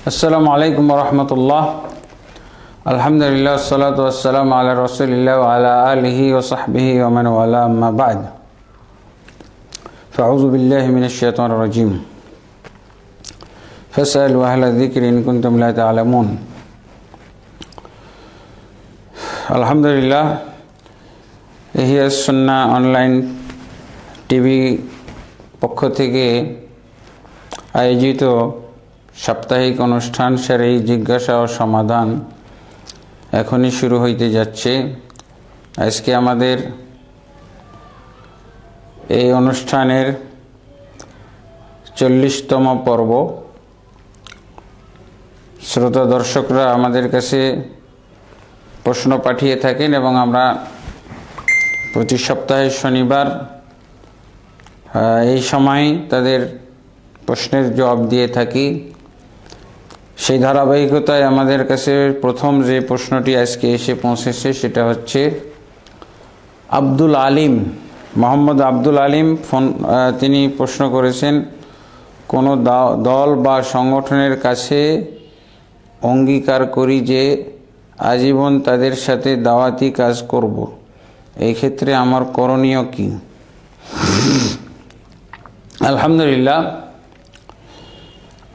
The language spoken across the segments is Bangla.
আসসালামু আলাইকুম রহমতুল্লাহ। আলহামদুলিল্লাহ, আসসালাতু ওয়াসসালামু আলা রাসূলিল্লাহ ওয়া আলা আলিহি ওয়া সাহবিহি ওয়া মান ওয়ালা, আম্মা বা'দ। ফাউযু বিল্লাহি মিনাশ শাইতানির রাজীম। ফাসআলু আহলা যিকরি ইন কুনতুম লা তা'লামুন। আলহামদুলিল্লাহ, ইহিয়াস সুন্নাহ অনলাইন টিভি পক্ষ থেকে আয়োজিত সাপ্তাহিক অনুষ্ঠান সেরাই জিজ্ঞাসা ও সমাধান এখনই শুরু হইতে যাচ্ছে। আজকে আমাদের এই অনুষ্ঠানের 40তম পর্ব। শ্রোতা দর্শকরা আমাদের কাছে প্রশ্ন পাঠিয়ে থাকেন এবং আমরা প্রতি সপ্তাহে শনিবার এই সময় তাদের প্রশ্নের জবাব দিয়ে থাকি। সেই ধারাবাহিকতায় আমাদের কাছে প্রথম যে প্রশ্নটি আজকে এসে পৌঁছেছে সেটা হচ্ছে আব্দুল আলিম, মোহাম্মদ আব্দুল আলিম তিনি প্রশ্ন করেছেন, কোনো দল বা সংগঠনের কাছে অঙ্গীকার করি যে আজীবন তাদের সাথে দাওয়াতি কাজ করব, এই ক্ষেত্রে আমার করণীয় কি? আলহামদুলিল্লাহ,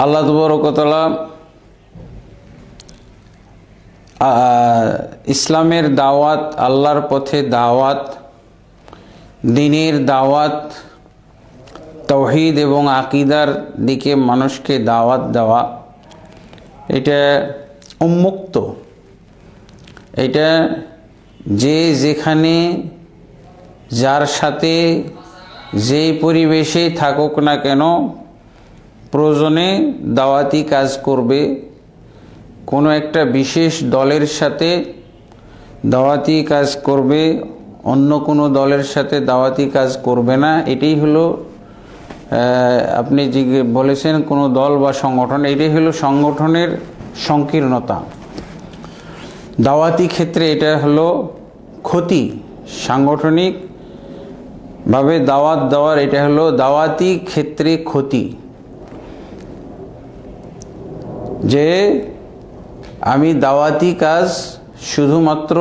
আল্লাহ তাবারক ওয়া তাআলা ইসলামের দাওয়াত, আল্লাহর পথে দাওয়াত, দ্বীনের দাওয়াত, তাওহীদ এবং আকীদার দিকে মানুষকে দাওয়াত দেওয়া, এটা উন্মুক্ত। এটা যে যেখানে যার সাথে যেই পরিবেশে থাকুক না কেন প্রয়োজনে দাওয়াতি কাজ করবে। কোনো একটা বিশেষ দলের সাথে দাওয়াতি কাজ করবে, অন্য কোনো দলের সাথে দাওয়াতি কাজ করবে না। এটাই হলো আপনি যে বলেছেন কোনো দল বা সংগঠন, এটাই হলো সংগঠনের সংকীর্ণতা। দাওয়াতি ক্ষেত্রে এটা হলো ক্ষতি, সাংগঠনিকভাবে দাওয়াত দেওয়ার এটা হলো দাওয়াতি ক্ষেত্রে ক্ষতি। যে আমি দাওয়াতি কাজ শুধুমাত্র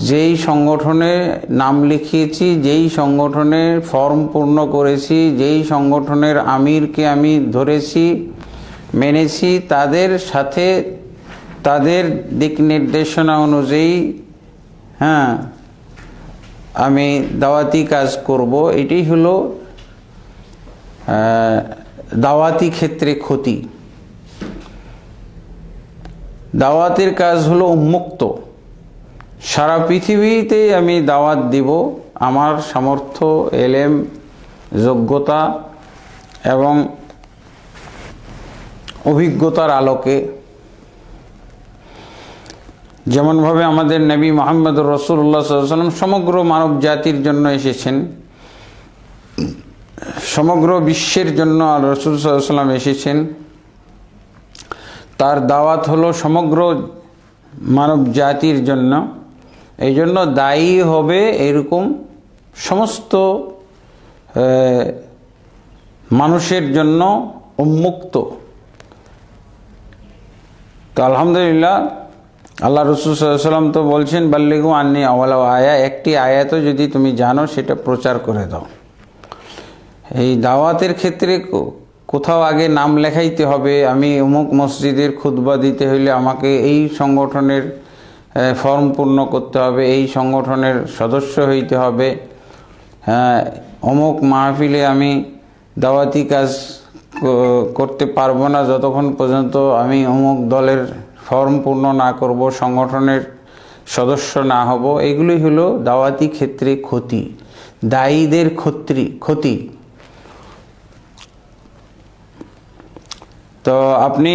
যেই সংগঠনে নাম লিখিয়েছি, যেই সংগঠনের ফর্ম পূর্ণ করেছি, যেই সংগঠনের আমিরকে আমি ধরেছি, মেনেছি, তাদের সাথে তাদের দিক নির্দেশনা অনুযায়ী আমি দাওয়াতি কাজ করব। এটাই হলো দাওয়াতি ক্ষেত্রে ক্ষতি। দাওয়াতের কাজ হলো উন্মুক্ত, সারা পৃথিবীতে আমি দাওয়াত দিব আমার সামর্থ্য, এলেম, যোগ্যতা এবং অভিজ্ঞতার আলোকে। যেমনভাবে আমাদের নবী মুহাম্মদুর রাসূলুল্লাহ সাল্লাল্লাহু আলাইহি ওয়াসাল্লাম সমগ্র মানব জাতির জন্য এসেছেন, সমগ্র বিশ্বের জন্য রাসূল সাল্লাল্লাহু আলাইহি ওয়াসাল্লাম এসেছেন। তার দাওয়াত হলো সমগ্র মানব জাতির জন্য। এই জন্য দায়ী হবে এরকম সমস্ত মানুষের জন্য উন্মুক্ত। তো আলহামদুলিল্লাহ, আল্লাহ রাসূল সাল্লাল্লাহু আলাইহি ওয়াসাল্লাম তো বলছেন, বাল্লিগু আন্নী ওয়ালাউ আয়া, একটি আয়াতও যদি তুমি জানো সেটা প্রচার করে দাও। এই দাওয়াতের ক্ষেত্রে কোথাও আগে নাম লেখাইতে হবে, আমি অমুক মসজিদের খুতবা দিতে হইলে আমাকে এই সংগঠনের ফর্ম পূর্ণ করতে হবে, এই সংগঠনের সদস্য হইতে হবে, অমুক মাহফিলে আমি দাওয়াতি কাজ করতে পারবো না যতক্ষণ পর্যন্ত আমি অমুক দলের ফর্ম পূর্ণ না করব, সংগঠনের সদস্য না হব। এগুলোই হলো দাওয়াতি ক্ষেত্রে ক্ষতি, দায়ীদের ক্ষতি। তো আপনি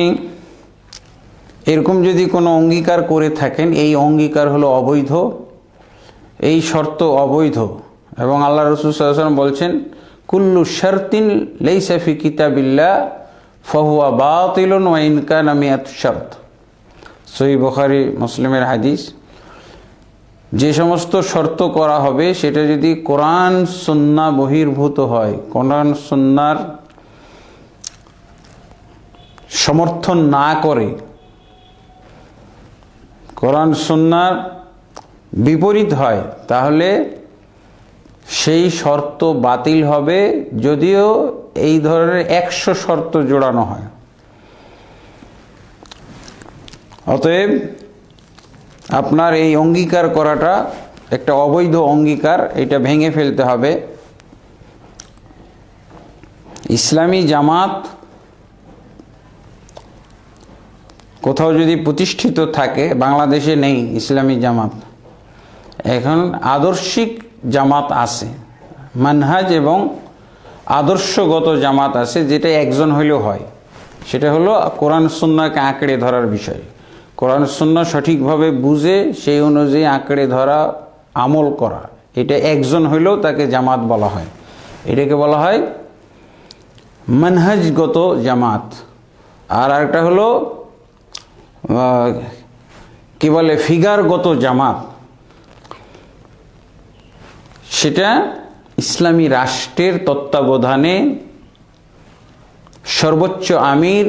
এরকম যদি কোনো অঙ্গীকার করে থাকেন, এই অঙ্গীকার হলো অবৈধ, এই শর্ত অবৈধ। এবং আল্লাহ রাসূল সাল্লাল্লাহু আলাইহি ওয়াসাল্লাম বলছেন, কুল্লু শারতিন লাইসা ফি কিতাবিল্লাহ ফাহুয়া বাতিলুন ওয়া ইন কানা মিআতু শারত। সহিহ বুখারী মুসলিমের হাদিস। যে সমস্ত শর্ত করা হবে সেটা যদি কোরআন সুন্নাহ বহির্ভূত হয়, কোরআন সুন্নাহর সমর্থন না করে, কোরআন সুন্নাহর বিপরীত হয়, তাহলে সেই শর্ত বাতিল হবে, যদিও এই ধরনের 100 শর্ত জোড়ানো হয়। অতএব আপনার এই অঙ্গীকার করাটা একটা অবৈধ অঙ্গীকার, এটা ভেঙে ফেলতে হবে। ইসলামী জামাত কোথাও যদি প্রতিষ্ঠিত থাকে, বাংলাদেশে নেই ইসলামী জামাত, এখন আদর্শিক জামাত আছে, মানহাজ এবং আদর্শগত জামাত আছে, যেটা একজন হইলেও হয়। সেটা হলো কোরআন সুন্নাহকে আঁকড়ে ধরার বিষয়। কোরআন সুন্নাহ সঠিকভাবে বুঝে সেই অনুযায়ী আঁকড়ে ধরা, আমল করা, এটা একজন হইলেও তাকে জামাত বলা হয়। এটাকে বলা হয় মানহাজগত জামাত। আর একটা হলো কি বলে, ফিগারগত জামাত। সেটা ইসলামী রাষ্ট্রের তত্ত্বাবধানে সর্বোচ্চ আমির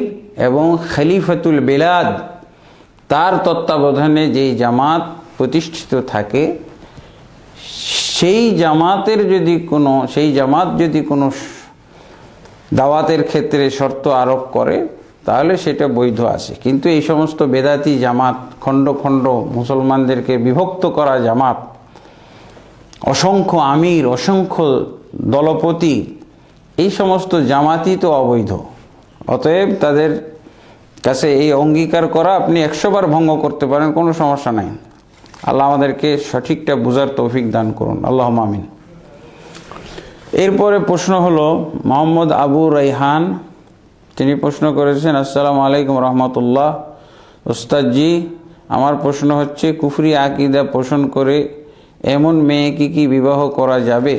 এবং খলিফাতুল বেলাদ, তার তত্ত্বাবধানে যেই জামাত প্রতিষ্ঠিত থাকে, সেই জামাত যদি কোনো দাওয়াতের ক্ষেত্রে শর্ত আরোপ করে, তাহলে সেটা বৈধ আছে। কিন্তু এই সমস্ত বেদাতি জামাত, খণ্ড খণ্ড মুসলমানদেরকে বিভক্ত করা জামাত, অসংখ্য আমির, অসংখ্য দলপতি, এই সমস্ত জামাতই তো অবৈধ। অতএব তাদের কাছে এই অঙ্গীকার করা আপনি 100 বার ভঙ্গ করতে পারেন, কোনো সমস্যা নাই। আল্লাহ আমাদেরকে সঠিকটা বুঝার তৌফিক দান করুন, আল্লাহুম্মা আমিন। এরপরে প্রশ্ন হলো মোহাম্মদ আবু রাইহান, তিনি প্রশ্ন করেছেন, আসসালামু আলাইকুম রহমতুল্লাহ। উস্তাদজি, আমার প্রশ্ন হচ্ছে, কুফরি আকীদা পোষণ করে এমন মেয়েকে কি বিবাহ করা যাবে?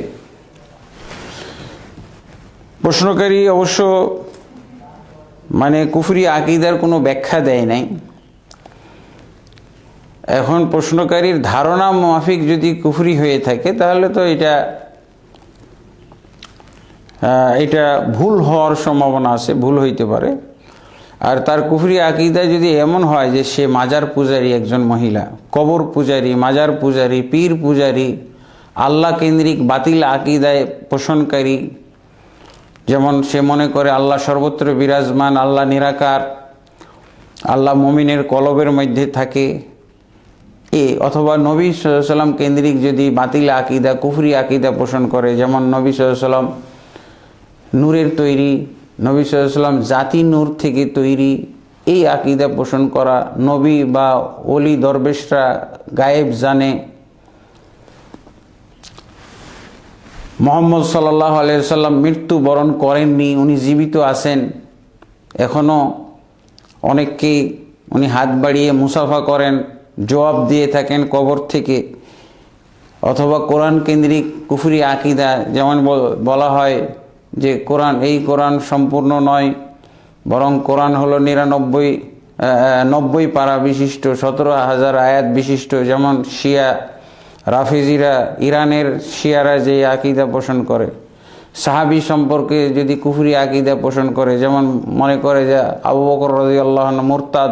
প্রশ্নকারী অবশ্য কুফরি আকীদার কোনো ব্যাখ্যা দেয় নাই। এখন প্রশ্নকারীর ধারণা মাফিক যদি কুফরি হয়ে থাকে, তাহলে তো এটা ভুল হওয়ার সম্ভাবনা আছে, ভুল হইতে পারে। আর তার কুফরি আকীদা যদি এমন হয় যে সে মাজার পূজারী একজন মহিলা, কবর পূজারী, মাজার পূজারী, পীর পূজারী, আল্লাহ কেন্দ্রিক বাতিল আকীদায় পোষণকারী, যেমন সে মনে করে আল্লাহ সর্বত্র বিরাজমান, আল্লাহ নিরাকার, আল্লাহ মুমিনের কলবের মধ্যে থাকে, অথবা নবী সাল্লাল্লাহু আলাইহি ওয়াসাল্লাম কেন্দ্রিক যদি বাতিল আকীদা, কুফরি আকীদা পোষণ করে, যেমন নবী সাল্লাল্লাহু আলাইহি ওয়াসাল্লাম নূরের তৈরি, নবী সাল্লাল্লাহু আলাইহি ওয়াসাল্লাম জাতি নূর থেকে তৈরি, এই আকীদা পোষণ করা, নবী বা ওলি দরবেশরা গায়েব জানে, মুহাম্মদ সাল্লাল্লাহু আলাইহি ওয়াসাল্লাম মৃত্যুবরণ করেননি, উনি জীবিত আছেন, এখনও অনেককেই উনি হাত বাড়িয়ে মুসাফা করেন, জবাব দিয়ে থাকেন কবর থেকে। অথবা কোরআন কেন্দ্রিক কুফরি আকীদা, যেমন বলা হয় যে কোরআন সম্পূর্ণ নয়, বরং কোরআন হলো 90 পারা বিশিষ্ট, 17,000 আয়াত বিশিষ্ট, যেমন শিয়া রাফিজিরা, ইরানের শিয়ারা যে আকীদা পোষণ করে। সাহাবী সম্পর্কে যদি কুফরি আকীদা পোষণ করে, যেমন মনে করে যে আবু বকর রাদিয়াল্লাহু আনহু মুরতাদ,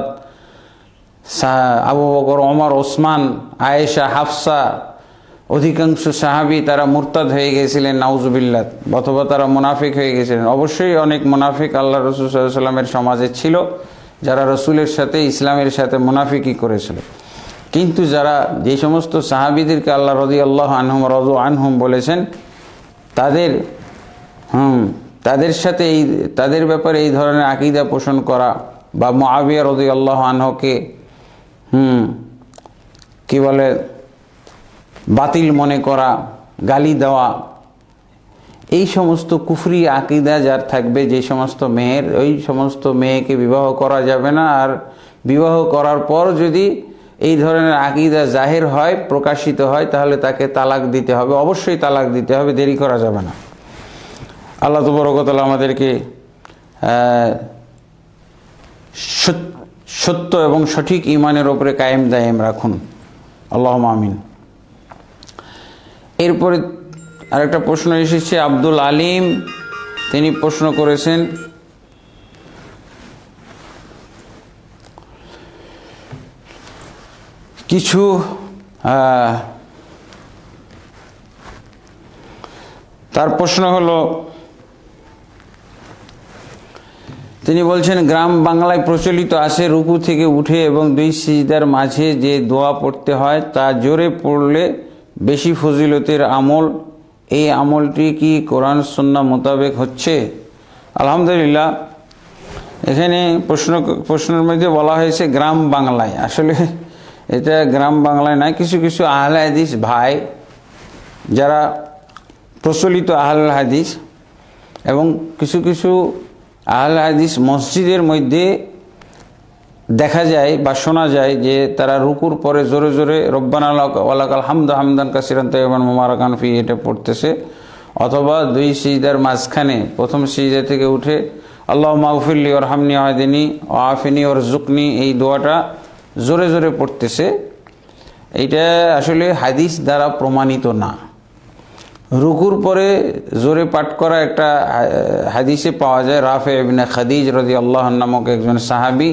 আবু বকর, ওমর, ওসমান, আয়েশা, হাফসা, অধিকাংশ সাহাবী তারা মুরতাদ হয়ে গেছিলেন, নাউজুবিল্লাহ, অথবা তারা মুনাফিক হয়ে গেছিলেন। অবশ্যই অনেক মুনাফিক আল্লাহ রাসূল সাল্লাল্লাহু আলাইহি ওয়াসাল্লামের সমাজে ছিল, যারা রসুলের সাথে, ইসলামের সাথে মুনাফিকি করেছিল। কিন্তু যারা যে সমস্ত সাহাবীদেরকে আল্লাহ রাদিয়াল্লাহু আনহুম রাদু আনহুম বলেছেন, তাদের সাথে তাদের ব্যাপারে এই ধরনের আকীদা পোষণ করা, বা মুআবিয়া রাদিয়াল্লাহু আনহুকে কি বলে বাতিল মনে করা, গালি দেওয়া, এই সমস্ত কুফরি আকীদা যার থাকবে, যে সমস্ত মেয়ের, ওই সমস্ত মেয়েকে বিবাহ করা যাবে না। আর বিবাহ করার পর যদি এই ধরনের আকীদা জাহির হয়, প্রকাশিত হয়, তাহলে তাকে তালাক দিতে হবে, অবশ্যই তালাক দিতে হবে, দেরি করা যাবে না। আল্লাহ তাবারক ওয়া তাআলা আমাদেরকে সত্য এবং সঠিক ঈমানের উপরে কায়েম দায়েম রাখুন, আল্লাহুম্মা আমিন। এরপরে আরেকটা প্রশ্ন এসেছে, আব্দুল আলিম, তিনি প্রশ্ন করেছেন, কিছু তার প্রশ্ন হলো, তিনি বলছেন গ্রাম বাংলায় প্রচলিত আছে রুকু থেকে উঠে এবং দুই সিজদার মাঝে যে দোয়া পড়তে হয় তা জোরে পড়লে বেশি ফজিলতের আমল, এই আমলটি কি কোরআন সুন্নাহ মোতাবেক হচ্ছে? আলহামদুলিল্লাহ, এখানে প্রশ্নের মধ্যে বলা হয়েছে গ্রাম বাংলায়। আসলে এটা গ্রাম বাংলায় নয়, কিছু কিছু আহলে হাদিস ভাই যারা প্রচলিত আহলে হাদিস এবং কিছু কিছু আহলে হাদিস মসজিদের মধ্যে দেখা যায় বা শোনা যায় যে তারা রুকুর পরে জোরে জোরে রব্বানা ওয়ালাকাল হামদু হামদান কাসিরান তাইয়িবান মুবারাকান ফি এটা পড়তেছে, অথবা দুই সিজদার মাঝখানে প্রথম সিজদা থেকে উঠে আল্লাহুম্মা গফিরলি ওয়ারহামনি ওয়াহদিনি ওয়াআফিনি ওয়ারযুকনি এই দোয়াটা জোরে জোরে পড়তেছে। এইটা আসলে হাদিস দ্বারা প্রমাণিত না। রুকুর পরে জোরে পাঠ করা একটা হাদিসে পাওয়া যায়, রাফে ইবনে খাদিজ রাদিয়াল্লাহু আনহু নামক একজন সাহাবী,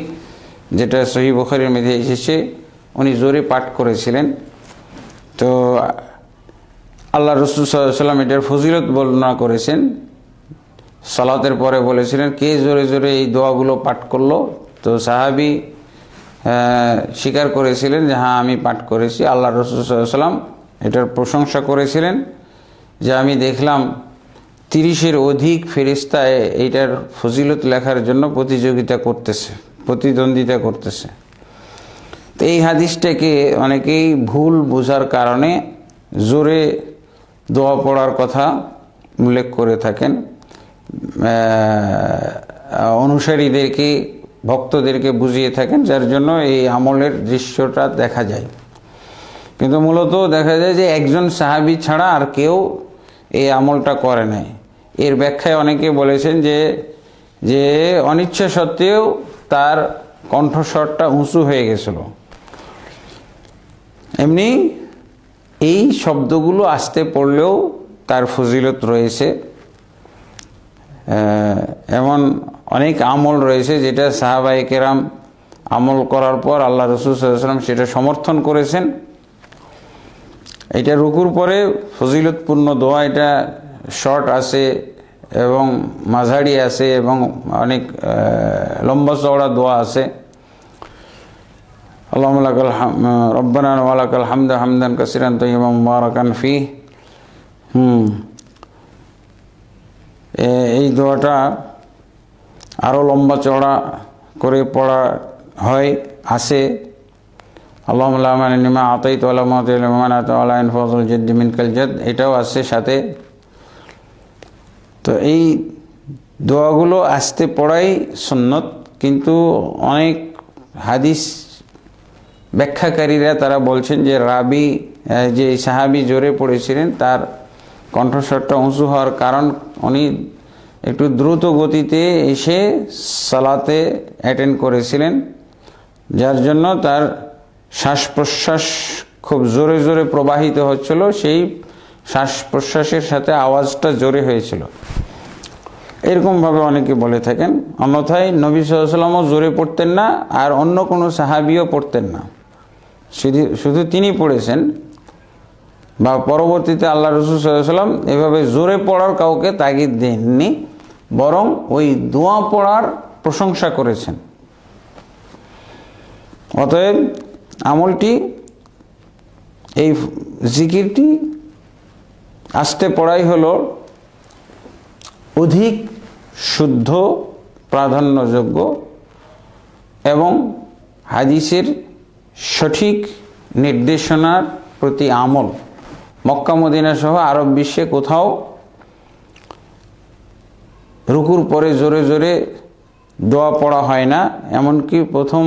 যেটা সহিহ বুখারীর মধ্যে এসেছে, উনি জোরে পাঠ করেছিলেন। তো আল্লাহ রাসূল সাল্লাল্লাহু আলাইহি ওয়াসাল্লাম এটার ফজিলত বর্ণনা করেছেন। সালাতের পরে বলেছিলেন কে জোরে জোরে এই দোয়াগুলো পাঠ করলো? তো সাহাবী স্বীকার করেছিলেন যে হ্যাঁ আমি পাঠ করেছি। আল্লাহ রাসূল সাল্লাল্লাহু আলাইহি ওয়াসাল্লাম এটার প্রশংসা করেছিলেন যে আমি দেখলাম 30-এর অধিক ফেরেশতা এইটার ফজিলত লেখার জন্য প্রতিদ্বন্দ্বিতা করতেছে। তো এই হাদিসটাকে অনেকেই ভুল বোঝার কারণে জোরে দোয়া পড়ার কথা উল্লেখ করে থাকেন, অনুসারীদেরকে ভক্তদেরকে বুঝিয়ে থাকেন, যার জন্য এই আমলের দৃশ্যটা দেখা যায়। কিন্তু মূলত দেখা যায় যে একজন সাহাবী ছাড়া আর কেউ এই আমলটা করে নাই। এর ব্যাখ্যায় অনেকে বলেছেন যে অনিচ্ছা সত্ত্বেও তার কণ্ঠস্বরটা উঁচু হয়ে গেছিল। এমনি এই শব্দগুলো আস্তে পড়লেও তার ফজিলত রয়েছে। এমন অনেক আমল রয়েছে যেটা সাহাবায়ে কেরাম আমল করার পর আল্লাহ রাসূল সাল্লাল্লাহু আলাইহি ওয়াসাল্লাম সেটা সমর্থন করেছেন। এটা রুকুর পরে ফজিলতপূর্ণ দোয়া, এটা শর্ট আছে এবং মাঝারি আছে এবং অনেক লম্বা চওড়া দোয়া আছে। আল্লাহুম্মা লাকাল রব্বানা ওয়া লাকাল হামদু হামদান কাসিরান তাইয়িবান মুবারাকান ফি। এই দোয়াটা আরও লম্বা চওড়া করে পড়া হয় আছে। আল্লাহুম্মা লা মানি'a লিমা আতাইতা ওয়া লা মু'তিয়া লিমা মানা'তা ওয়া লা ইয়ানফা'ুল জাদ্দি মিনকাল জাদ, এটাও আছে সাথে। তো এই দোয়াগুলো আস্তে পড়াই সুন্নত, কিন্তু অনেক হাদিস ব্যাখ্যাকারীরা তারা বলছেন যে রাবি যে সাহাবী জোরে পড়েছিলেন তার কণ্ঠস্বরটা উঁচু হওয়ার কারণ উনি একটু দ্রুত গতিতে এসে সালাতে অ্যাটেন্ড করেছিলেন, যার জন্য তার শ্বাস প্রশ্বাস খুব জোরে জোরে প্রবাহিত হচ্ছিল, সেই শ্বাস প্রশ্বাসের সাথে আওয়াজটা জোরে হয়েছিল, এরকমভাবে অনেকে বলে থাকেন। অন্যথায় নবী সাল্লাল্লাহু আলাইহি ওয়াসাল্লামও জোরে পড়তেন না, আর অন্য কোনো সাহাবীও পড়তেন না, শুধু তিনি পড়েছেন, বা পরবর্তীতে আল্লাহ রাসূল সাল্লাল্লাহু আলাইহি ওয়াসাল্লাম এভাবে জোরে পড়ার কাউকে তাগিদ দেননি, বরং ওই দোয়া পড়ার প্রশংসা করেছেন। অতএব আমলটি, এই জিকিরটি আস্তে পড়াই হলো অধিক শুদ্ধ, প্রাধান্যযোগ্য এবং হাদিসের সঠিক নির্দেশনার প্রতি আমল। মক্কা মদিনা সহ আরব বিশ্বে কোথাও রুকুর পরে জোরে জোরে দোয়া পড়া হয় না, এমনকি প্রথম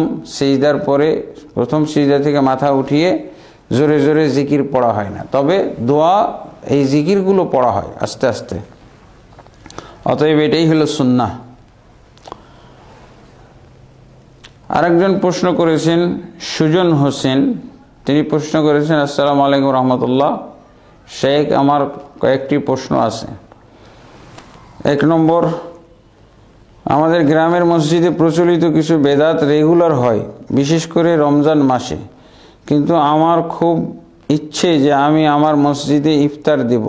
সিজদা থেকে মাথা উঠিয়ে জোরে জোরে জিকির পড়া হয় না, তবে দোয়া এই জিকিরগুলো পড়া হয় আস্তে আস্তে। অতএব এটাই হলো সুন্নাহ। আরেকজন প্রশ্ন করেছেন সুজন হোসেন, তিনি প্রশ্ন করেছেন আসসালামু আলাইকুম রহমতুল্লাহ শেখ, আমার কয়েকটি প্রশ্ন আছে। 1 নম্বর, আমাদের গ্রামের মসজিদে প্রচলিত কিছু বেদাত রেগুলার হয়, বিশেষ করে রমজান মাসে, কিন্তু আমার খুব ইচ্ছে যে আমি আমার মসজিদে ইফতার দেব,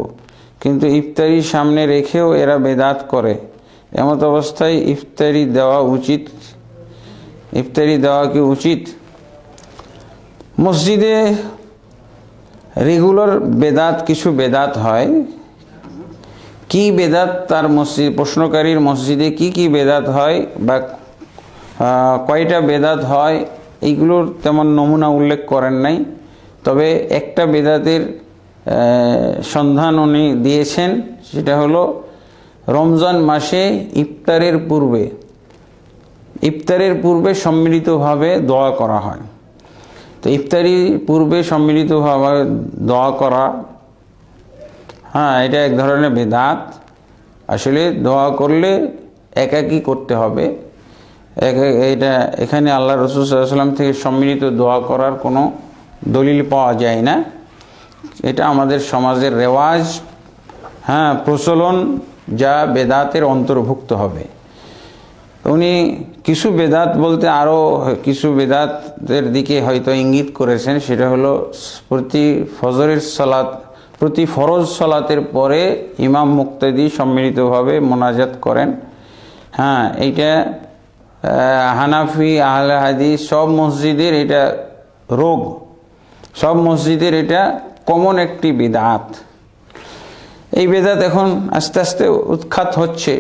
কিন্তু ইফতারি সামনে রেখেও এরা বেদাত করে। এমত অবস্থায় ইফতারি দেওয়া উচিত? ইফতারি দেওয়া কি উচিত? মসজিদে রেগুলার বেদাত, কিছু বেদাত হয়। কি বেদাত তার মসজিদ, প্রশ্নকারীর মসজিদে কি কি বেদাত হয় বা কয়টা বেদাত হয়, এইগুলোর তেমন নমুনা উল্লেখ করেন নাই। তবে একটা বেদাতের সন্ধান উনি দিয়েছেন, সেটা হলো রমজান মাসে ইফতারের পূর্বে সম্মিলিতভাবে দোয়া করা হয়। তো ইফতারির পূর্বে সম্মিলিতভাবে দোয়া করা, এটা এক ধরনের বেদাত। আসলে দোয়া করলে একাকী করতে হবে। এটা এখানে আল্লাহ রাসূল সাল্লাল্লাহু আলাইহি ওয়াসাল্লাম থেকে সম্মিলিত দোয়া করার কোনো দলিল পাওয়া যায় না। এটা আমাদের সমাজের রেওয়াজ, প্রচলন, যা বেদাতের অন্তর্ভুক্ত হবে। উনি কিছু বেদাত বলতে আরও কিছু বেদাতের দিকে হয়তো ইঙ্গিত করেছেন। সেটা হলো প্রতি ফরজ সালাতের পরে ইমাম মুক্তাদি সম্মিলিতভাবে মোনাজাত করেন। এইটা হানাফি, আহলে হাদিস সব মসজিদের এটা রোগ, সব মসজিদের এটা কমন একটি বিদআত। এই বেদাত এখন আস্তে আস্তে উৎখাত হচ্ছে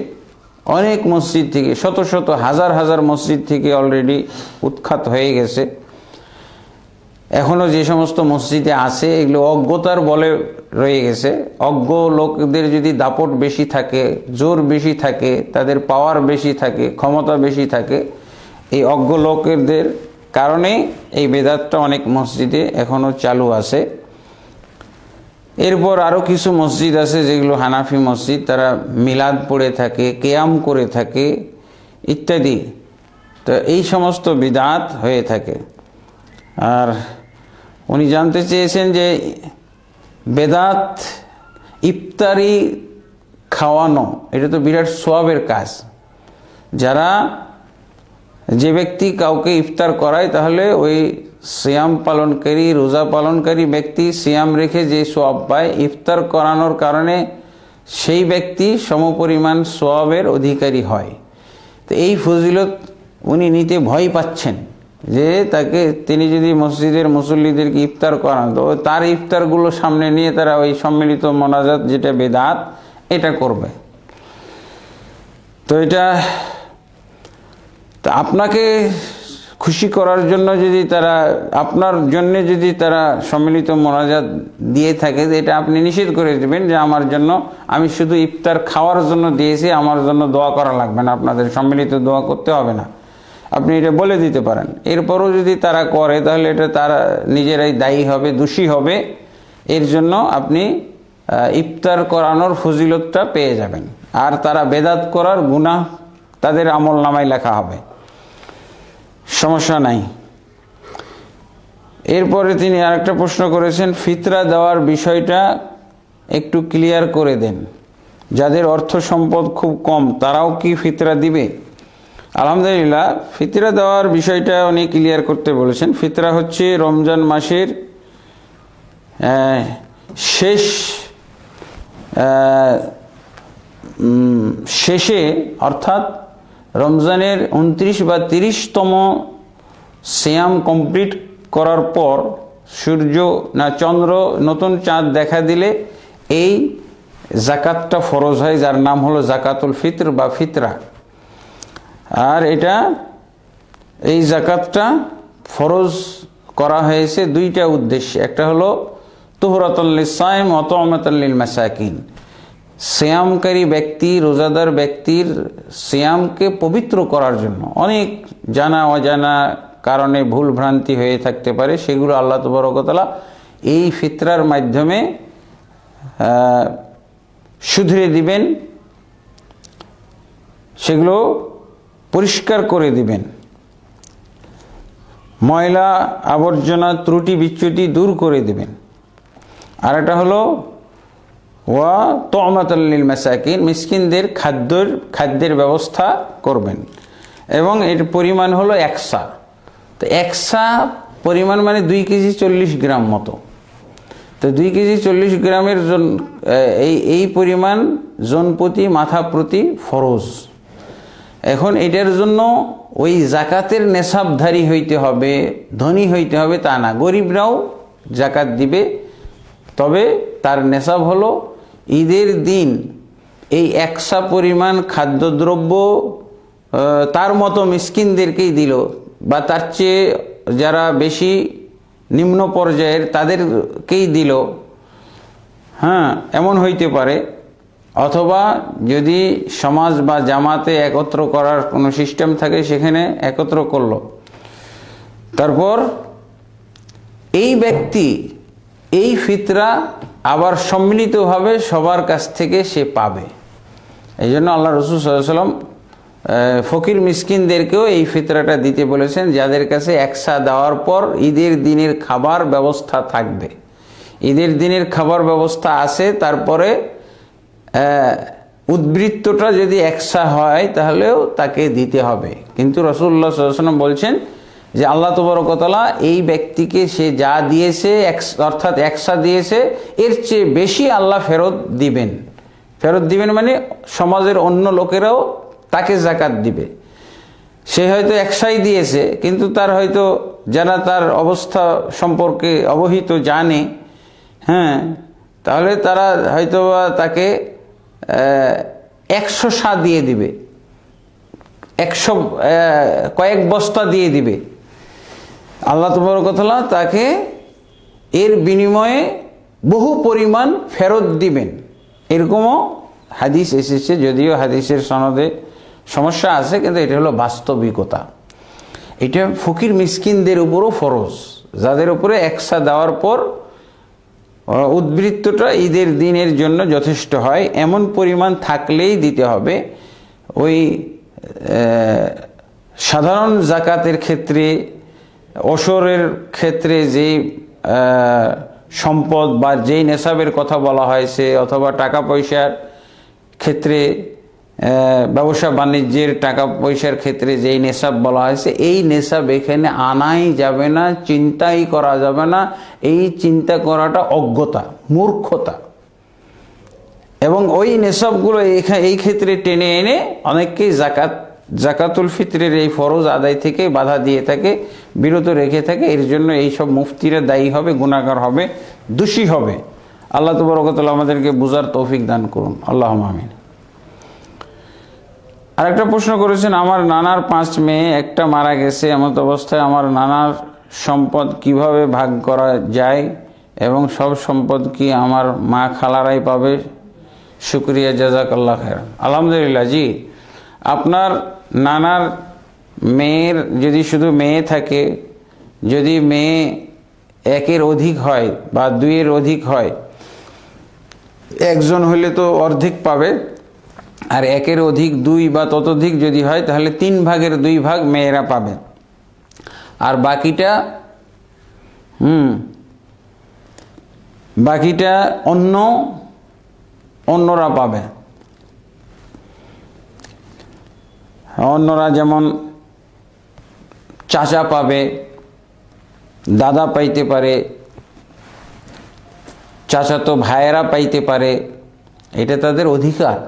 অনেক মসজিদ থেকে, শত শত হাজার হাজার মসজিদ থেকে অলরেডি উৎখাত হয়ে গেছে। এখনও যে সমস্ত মসজিদে আছে এগুলো অজ্ঞতার বলে রয়ে গেছে। অজ্ঞ লোকদের যদি দাপট বেশি থাকে, জোর বেশি থাকে, তাদের পাওয়ার বেশি থাকে, ক্ষমতা বেশি থাকে, এই অজ্ঞ লোকদের কারণে এই বেদাতটা অনেক মসজিদে এখনও চালু আছে। এরপর আরও কিছু মসজিদ আছে যেগুলো হানাফি মসজিদ, তারা মিলাদ পড়ে থাকে, কিয়াম করে থাকে ইত্যাদি। তো এই সমস্ত বিদআত হয়ে থাকে। আর উনি জানতে চেয়েছেন যে বেদাত ইফতারি খাওয়ানো, এটা তো বিরাট সওয়াবের কাজ। যে ব্যক্তি কাউকে ইফতার করায়, তাহলে ওই সিয়াম পালনকারী, রোজা পালনকারী ব্যক্তি সিয়াম রেখে যে সওয়াব পায়, ইফতার করানোর কারণে সেই ব্যক্তি সমপরিমাণ সওয়াবের অধিকারী হয়। তো এই ফজিলত উনি নিতে ভয় পাচ্ছেন যে তিনি যদি মসজিদের মুসল্লিদেরকে ইফতার করান, তো তার ইফতারগুলো সামনে নিয়ে তারা ওই সম্মিলিত মোনাজাত, যেটা বেদাত, এটা করবে। তো এটা আপনাকে খুশি করার জন্য যদি তারা, আপনার জন্য যদি তারা সম্মিলিত মোনাজাত দিয়ে থাকে, এটা আপনি নিষেধ করে দেবেন যে আমার জন্য, আমি শুধু ইফতার খাওয়ার জন্য দিয়েছি, আমার জন্য দোয়া করা লাগবে না, আপনাদের সম্মিলিত দোয়া করতে হবে না, আপনি এটা বলে দিতে পারেন। এরপরও যদি তারা করে, তাহলে এটা তারা নিজেরাই দায়ী হবে, দোষী হবে। এর জন্য আপনি ইফতার করানোর ফজিলতটা পেয়ে যাবেন, আর তারা বেদাত করার গুনাহ তাদের আমল নামায় লেখা হবে, সমস্যা নাই। এরপরে তিনি আরেকটা প্রশ্ন করেছেন, ফিতরা দেওয়ার বিষয়টা একটু ক্লিয়ার করে দেন। যাদের অর্থ সম্পদ খুব কম, তারাও কি ফিতরা দিবে? আলহামদুলিল্লাহ, ফিতরা দেওয়ার বিষয়টা উনি ক্লিয়ার করতে বলেছেন। ফিতরা হচ্ছে রমজান মাসের শেষে, অর্থাৎ রমজানের 29 বা 30তম সিয়াম কমপ্লিট করার পর চন্দ্র নতুন চাঁদ দেখা দিলে এই জাকাতটা ফরজ হয়, যার নাম হলো জাকাতুল ফিতর বা ফিতরা। আর এই জাকাতটা ফরজ করা হয়েছে দুইটা উদ্দেশ্যে। একটা হলো তুহরাতুল লিসাইম ওয়া তু'মাতুল লিল মাসাকিন, সিয়ামকারী ব্যক্তি, রোজাদার ব্যক্তির সিয়ামকে পবিত্র করার জন্য। অনেক জানা অজানা কারণে ভুল ভ্রান্তি হয়ে থাকতে পারে, সেগুলো আল্লাহ তাবারক ওয়া তাআলা এই ফিতরার মাধ্যমে শুধরে দিবেন, সেগুলো পরিষ্কার করে দিবেন, ময়লা আবর্জনা ত্রুটি বিচ্যুতি দূর করে দিবেন। আর এটা হলো ওয়া তু'মাতুল লিল মাসাকিন, মিসকিনদের খাদ্যের ব্যবস্থা করবেন, এবং এর পরিমাণ হলো 1 সা। তো 1 সা পরিমাণ মানে 2 কেজি 40 গ্রাম মতো। তো 2 কেজি 40 গ্রামের এই পরিমাণ জনপ্রতি মাথা প্রতি ফরজ। এখন এটার জন্য ওই জাকাতের নেশাবধারী হইতে হবে, ধনী হইতে হবে তা না, গরিবরাও জাকাত দিবে। তবে তার নেশাব হলো ঈদের দিন এই একশা পরিমাণ খাদ্যদ্রব্য তার মতো মিসকিনদেরকেই দিল, বা তার চেয়ে যারা বেশি নিম্ন পর্যায়ের তাদেরকেই দিল, হ্যাঁ, এমন হইতে পারে। অথবা যদি সমাজ বা জামাতে একত্র করার কোনো সিস্টেম থাকে সেখানে একত্র করলো। তারপর এই ব্যক্তি এই ফিতরা আবার সম্মিলিতভাবে সবার কাছ থেকে সে পাবে। এই জন্য আল্লাহ রাসূল সাল্লাল্লাহু আলাইহি ওয়াসাল্লাম ফকির মিসকিনদেরকেও এই ফিতরাটা দিতে বলেছেন, যাদের কাছে একসা দেওয়ার পর ঈদের দিনের খাবার ব্যবস্থা থাকবে। ঈদের দিনের খাবার ব্যবস্থা আছে, তারপরে উদ্বৃত্তটা যদি একসা হয় তাহলেও তাকে দিতে হবে। কিন্তু রাসূলুল্লাহ সাল্লাল্লাহু আলাইহি ওয়াসাল্লাম বলছেন যে আল্লাহ তাবারক ওয়া তাআলা এই ব্যক্তিকে সে যা দিয়েছে, অর্থাৎ একসা দিয়েছে, এর চেয়ে বেশি আল্লাহ ফেরত দিবেন। ফেরত দিবেন মানে সমাজের অন্য লোকেরাও তাকে জাকাত দিবে। সে হয়তো একসাই দিয়েছে, কিন্তু তার হয়তো যারা তার অবস্থা সম্পর্কে অবহিত জানে, হ্যাঁ, তাহলে তারা হয়তো তাকে 100 সা দিয়ে দিবে, 100 কয়েক বস্তা দিয়ে দিবে। আল্লাহ তাবারক ওয়া তাআলা তাকে এর বিনিময়ে বহু পরিমাণ ফেরত দিবেন। এরকমও হাদিস এসেছে, যদিও হাদিসের সনদে সমস্যা আছে, কিন্তু এটা হলো বাস্তবিকতা। এটা ফকির মিসকিনদের উপরও ফরজ, যাদের উপরে একসা দেওয়ার পর উদ্বৃত্তটা ঈদের দিনের জন্য যথেষ্ট হয়, এমন পরিমাণ থাকলেই দিতে হবে। ওই সাধারণ জাকাতের ক্ষেত্রে, ওশরের ক্ষেত্রে যেই সম্পদ বা যেই নেশাবের কথা বলা হয়েছে, অথবা টাকা পয়সার ক্ষেত্রে, ব্যবসা বাণিজ্যের টাকা পয়সার ক্ষেত্রে যেই নেশাব বলা হয়েছে, এই নেশাব এখানে আনাই যাবে না, চিন্তাই করা যাবে না। এই চিন্তা করাটা অজ্ঞতা, মূর্খতা। এবং ওই নেশাবগুলো এই ক্ষেত্রে টেনে এনে অনেককেই জাকাতুল ফিতরের এই ফরজ আদায় থেকে বাধা দিয়ে থাকে, বিরত রেখে থাকে। এর জন্য এইসব মুফতিরা দায়ী হবে, গুনাহগার হবে, দোষী হবে। আল্লাহ তাবারক ওয়া তাআলা আমাদেরকে বুঝার তৌফিক দান করুন, আল্লাহুম্মা আমিন। আরেকটা প্রশ্ন করেছেন, আমার নানার 5 মেয়ে, একটা মারা গেছে, এমত অবস্থায় আমার নানার সম্পদ কিভাবে ভাগ করা যায়, এবং সব সম্পদ কি আমার মা খালারাই পাবে? শুকরিয়া, জাযাকাল্লাহ খায়রান। আলহামদুলিল্লাহ, জি, আপনার নানার মেয়ের যদি শুধু মেয়ে থাকে, যদি মেয়ে 1-এর অধিক হয় বা 2-এর অধিক হয়, একজন হলে তো অর্ধেক পাবে, আর 1-এর অধিক 2 বা ততোধিক যদি হয় তাহলে 3 ভাগের 2 ভাগ মেয়েরা পাবে, আর বাকিটা অন্যরা পাবে। অন্যরা যেমন চাচা পাবে, দাদা পাইতে পারে, চাচাতো ভাইয়েরা পাইতে পারে, এটা তাদের অধিকার,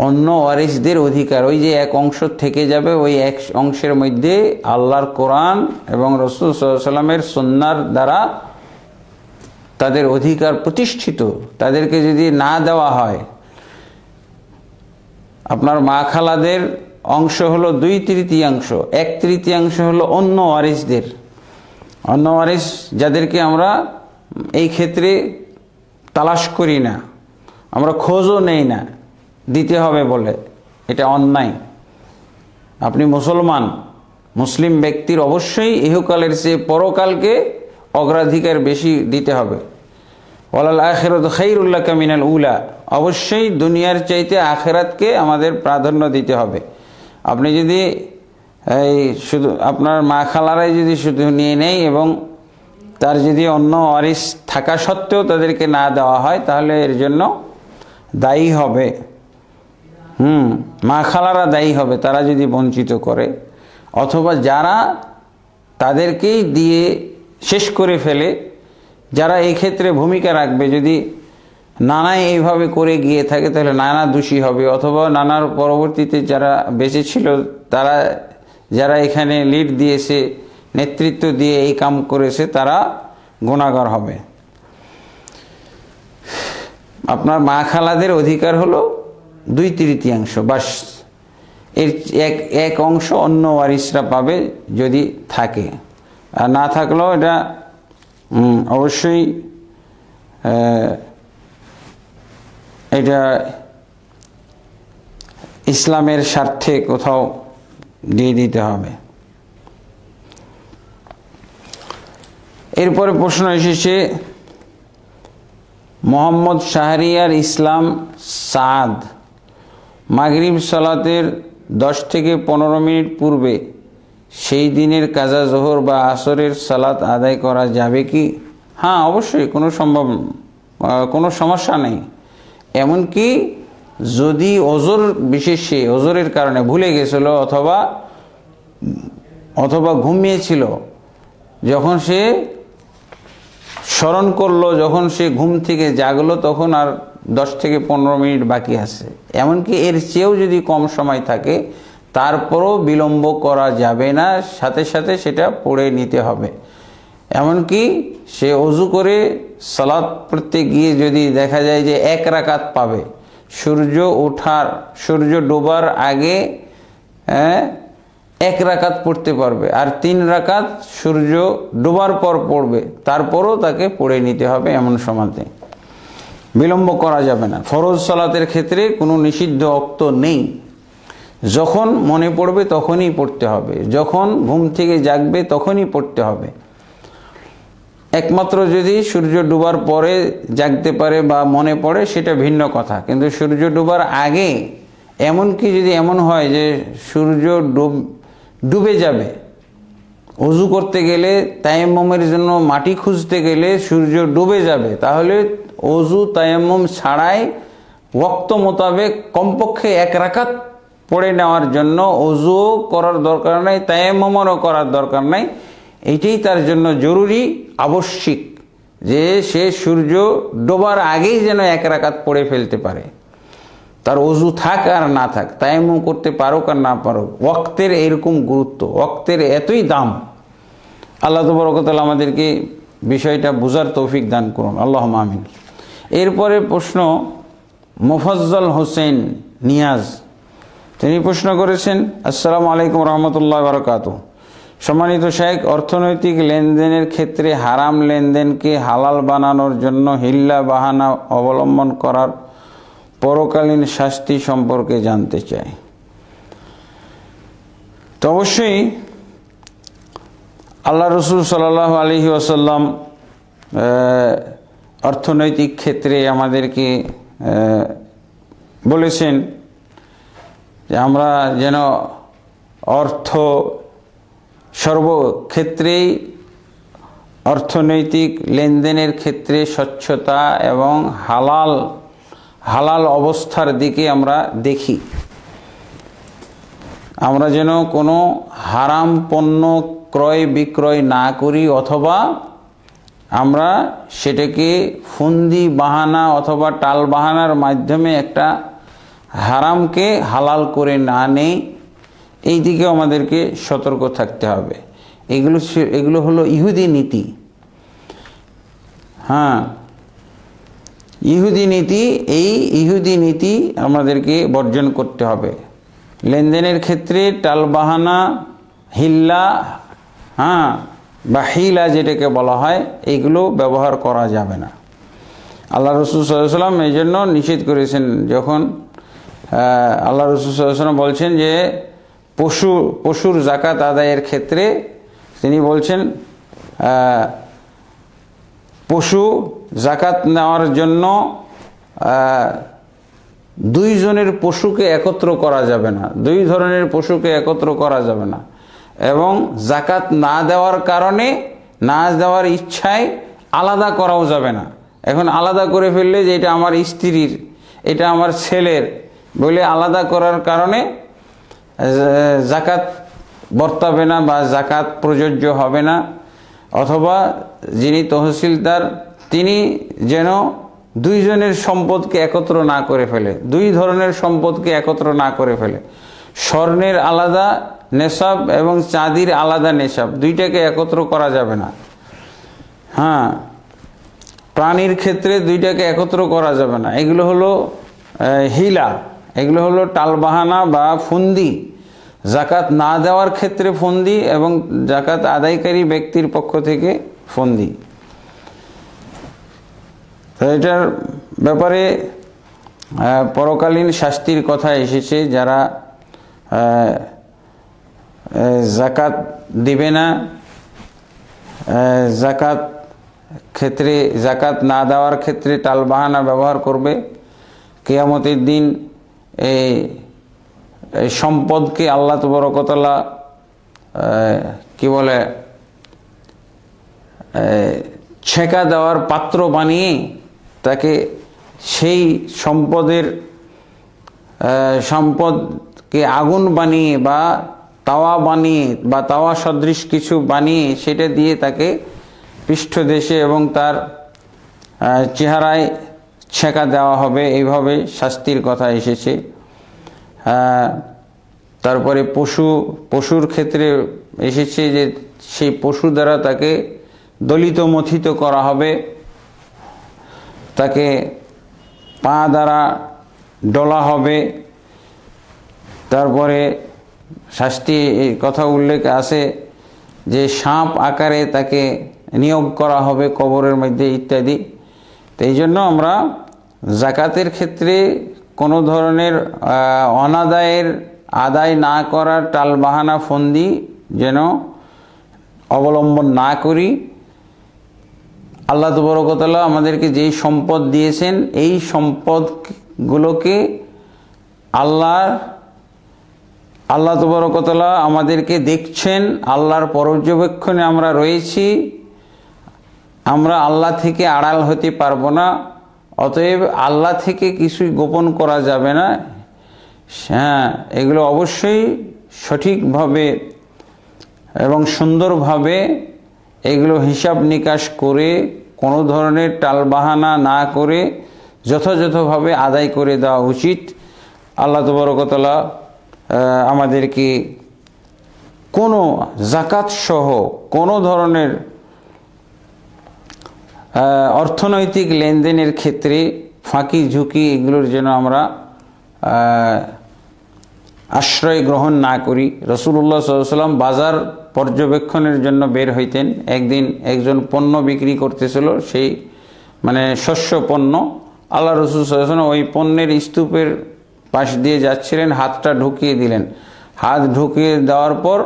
অন্য ওয়ারিসদের অধিকার। ওই যে এক অংশ থেকে যাবে, ওই এক অংশের মধ্যে আল্লাহর কোরআন এবং রাসূল সাল্লাল্লাহু আলাইহি ওয়াসাল্লামের সুন্নাহর দ্বারা তাদের অধিকার প্রতিষ্ঠিত। তাদেরকে যদি না দেওয়া হয়, আপনার মা খালাদের অংশ হলো 2/3, 1/3 হলো অন্য ওয়ারিসদের। অন্য ওয়ারিস যাদেরকে আমরা এই ক্ষেত্রে তালাশ করি না, আমরা খোঁজও নেই না দিতে হবে বলে, এটা অন্যায়। আপনি মুসলিম ব্যক্তির অবশ্যই ইহকালের চেয়ে পরকালকে অগ্রাধিকার বেশি দিতে হবে। ওয়ালাল আখিরাতু খায়রুল লাকা মিনাল উলা, অবশ্যই দুনিয়ার চাইতে আখিরাতকে আমাদের প্রাধান্য দিতে হবে। আপনি যদি এই শুধু আপনার মা খালারাই যদি শুধু নিয়ে নেয় এবং তার যদি অন্য ওয়ারিস থাকা সত্ত্বেও তাদেরকে না দেওয়া হয়, তাহলে এর জন্য দায়ী হবে, মা খালারা দায়ী হবে, তারা যদি বঞ্চিত করে। অথবা যারা তাদেরকেই দিয়ে শেষ করে ফেলে। যারা এই ক্ষেত্রে ভূমিকা রাখবে, যদি নানাই এইভাবে করে গিয়ে থাকে তাহলে নানা দোষী হবে, অথবা নানার পরবর্তীতে যারা বেঁচে ছিল তারা যারা এখানে লিড দিয়েছে, নেতৃত্ব দিয়ে এই কাম করেছে, তারা গুনাহগার হবে। আপনার মা খালাদের অধিকার হলো 2/3 বাস, এর এক অংশ অন্য ওয়ারিসরা পাবে যদি থাকে, আর না থাকলেও এটা অবশ্যই এটা ইসলামের স্বার্থে কোথাও দিয়ে দিতে হবে। এরপরে প্রশ্ন এসেছে মোহাম্মদ শাহরিয়ার ইসলাম সাদ, মাগরিব সালাতের 10 থেকে 15 মিনিট পূর্বে সেই দিনের কাজা জোহর বা আসরের সালাত আদায় করা যাবে কি? হ্যাঁ, অবশ্যই, কোনো সমস্যা নেই। এমনকি যদি ওজর বিশেষে ওজরের কারণে ভুলে গেছিল অথবা ঘুমিয়েছিল, যখন সে স্মরণ করলো, যখন সে ঘুম থেকে জাগলো, তখন আর 10 থেকে 15 মিনিট বাকি আছে, এমনকি এর চেয়েও যদি কম সময় থাকে তারপরও বিলম্ব করা যাবে না, সাথে সাথে সেটা পড়ে নিতে হবে। এমনকি সে অজু করে সালাত পড়তে গিয়ে যদি দেখা যায় যে 1 রাকাত পাবে, সূর্য ডোবার আগে 1 রাকাত পড়তে পারবে, আর 3 রাকাত সূর্য ডোবার পর পড়বে, তারপরও তাকে পড়ে নিতে হবে। এমন সময়তে বিলম্ব করা যাবে না। ফরজ সালাতের ক্ষেত্রে কোনো নিষিদ্ধ ওয়াক্ত নেই, যখন মনে পড়বে তখনই পড়তে হবে, যখন ঘুম থেকে জাগবে তখনই পড়তে হবে। একমাত্র যদি সূর্য ডুবার পরে জাগতে পারে বা মনে পড়ে সেটা ভিন্ন কথা, কিন্তু সূর্য ডুবার আগে, এমনকি যদি এমন হয় যে সূর্য ডুবে যাবে, ওযু করতে গেলে, তায়াম্মুমের জন্য মাটি খুঁজতে গেলে সূর্য ডুবে যাবে, তাহলে ওযু তায়াম্মুম ছাড়াই ওয়াক্ত মোতাবেক কমপক্ষে 1 রাকাত পড়ে নেওয়ার জন্য ওযু করার দরকার নাই, তায়াম্মুমও করার দরকার নাই। এইটাই তার জন্য জরুরি, আবশ্যিক, যে সে সূর্য ডোবার আগেই যেন 1 রাকাত পড়ে ফেলতে পারে। তার ওযু থাক আর না থাক, তায়াম্মুম করতে পারুক আর না পারুক, ওয়াক্তের এরকম গুরুত্ব, ওয়াক্তের এতই দাম। আল্লাহ তাবারক ওয়া তাআলা আমাদেরকে বিষয়টা বুঝার তৌফিক দান করুন, আল্লাহুম্মা আমিন। এরপরে প্রশ্ন মোফাজ্জল হোসেন নিয়াজ, তিনি প্রশ্ন করেছেন, আসসালামু আলাইকুম রহমতুল্লাহ বারাকাতুহু। সম্মানিত শাইখ, অর্থনৈতিক লেনদেনের ক্ষেত্রে হারাম লেনদেনকে হালাল বানানোর জন্য হিল্লা বাহানা অবলম্বন করার পরকালীন শাস্তি সম্পর্কে জানতে চাই। তো অবশ্যই আল্লাহ রসুল সাল্লাল্লাহু আলাইহি ওয়াসাল্লাম অর্থনৈতিক ক্ষেত্রে আমাদেরকে বলেছেন যে আমরা যেন সর্বক্ষেত্রেই অর্থনৈতিক লেনদেনের ক্ষেত্রে স্বচ্ছতা এবং হালাল অবস্থার দিকে আমরা দেখি। আমরা যেন কোনো হারাম পণ্য ক্রয় বিক্রয় না করি, অথবা আমরা সেটাকে ফন্দি বাহানা অথবা টাল বাহানার মাধ্যমে একটা হারামকে হালাল করে না নেই। এই দিকেও আমাদেরকে সতর্ক থাকতে হবে। এগুলো হলো ইহুদি নীতি। হ্যাঁ, ইহুদি নীতি, এই ইহুদি নীতি আমাদেরকে বর্জন করতে হবে। লেনদেনের ক্ষেত্রে টালবাহানা, হিল্লা, বা হিলা যেটাকে বলা হয়, এইগুলো ব্যবহার করা যাবে না। আল্লাহ রসুল সাল্লাল্লাহু আলাইহি ওয়াসাল্লাম এই জন্য নিষেধ করেছেন। যখন আল্লাহ রসুল সাল্লাল্লাহু আলাইহি ওয়াসাল্লাম বলছেন যে পশুর যাকাত আদায়ের ক্ষেত্রে তিনি বলছেন পশু যাকাত নেওয়ার জন্য 2 জনের পশুকে একত্র করা যাবে না, 2 ধরনের পশুকে একত্র করা যাবে না, এবং যাকাত না দেওয়ার কারণে, না দেওয়ার ইচ্ছায় আলাদা করাও যাবে না। এখন আলাদা করে ফেললে যে এটা আমার স্ত্রীর, এটা আমার ছেলের বলে আলাদা করার কারণে যাকাত বর্তাবে না বা জাকাত প্রযোজ্য হবে না, অথবা যিনি তহসিলদার তিনি যেন দুইজনের সম্পদকে একত্র না করে ফেলে, দুই ধরনের সম্পদকে একত্র না করে ফেলে। স্বর্ণের আলাদা নেশাব এবং চাঁদির আলাদা নেশাব, দুইটাকে একত্র করা যাবে না। হ্যাঁ, প্রাণীর ক্ষেত্রে দুইটাকে একত্র করা যাবে না। এগুলো হলো হিলা, এগুলো হলো টালবাহানা বা ফন্দি। জাকাত না দেওয়ার ক্ষেত্রে ফন্দি এবং জাকাত আদায়কারী ব্যক্তির পক্ষ থেকে ফন্দি। তো এটার ব্যাপারে পরকালীন শাস্তির কথা এসেছে। যারা জাকাত দিবে না, জাকাত ক্ষেত্রে জাকাত না দেওয়ার ক্ষেত্রে টালবাহানা ব্যবহার করবে, কিয়ামতের দিন এই সম্পদকে আল্লাহ তাবারক ওয়া তাআলা কি বলে ছেঁকা দেওয়ার পাত্র বানিয়ে তাকে সেই সম্পদকে আগুন বানিয়ে বা তাওয়া বানিয়ে বা তাওয়া সদৃশ কিছু বানিয়ে সেটা দিয়ে তাকে পৃষ্ঠদেশে এবং তার চেহারায় ছেঁকা দেওয়া হবে। এইভাবে শাস্তির কথা এসেছে। তারপরে পশুর ক্ষেত্রে এসেছে যে সেই পশু দ্বারা তাকে দলিত মথিত করা হবে, তাকে পা দ্বারা ডলা হবে। তারপরে শাস্তি কথা উল্লেখ আছে যে সাপ আকারে তাকে নিয়োগ করা হবে কবরের মধ্যে ইত্যাদি। তো এই জন্য আমরা জাকাতের ক্ষেত্রে কোনো ধরনের আদায় না করার টালবাহানা ফন্দি যেন অবলম্বন না করি। আল্লাহ তাবারক ওয়া তাআলা আমাদেরকে যেই সম্পদ দিয়েছেন এই সম্পদগুলোকে আল্লাহ তাবারক ওয়া তাআলা আমাদেরকে দেখছেন, আল্লাহর পর্যবেক্ষণে আমরা রয়েছি। আমরা আল্লাহ থেকে আড়াল হতে পারবো না, অতএব আল্লাহ থেকে কিছুই গোপন করা যাবে না। হ্যাঁ, এগুলো অবশ্যই সঠিকভাবে এবং সুন্দরভাবে এগুলো হিসাব নিকাশ করে কোনো ধরনের টালবাহানা না করে যথাযথভাবে আদায় করে দেওয়া উচিত। আল্লাহ তাবারক ওয়া তাআলা আমাদেরকে কোনো জাকাত সহ কোনো ধরনের অর্থনৈতিক লেনদেনের ক্ষেত্রে ফাঁকি ঝুঁকি এগুলোর যেন আমরা আশ্রয় গ্রহণ না করি। রাসূলুল্লাহ সাল্লাল্লাহু আলাইহি ওয়াসাল্লাম বাজার পর্যবেক্ষণের জন্য বের হইতেন। একদিন একজন পণ্য বিক্রি করতেছিল, সেই শস্য পণ্য। আল্লাহ রাসূল সাল্লাল্লাহু আলাইহি ওয়াসাল্লাম ওই পণ্যের স্তূপের পাশ দিয়ে যাচ্ছিলেন, হাতটা ঢুকিয়ে দিলেন। হাত ঢুকিয়ে দেওয়ার পর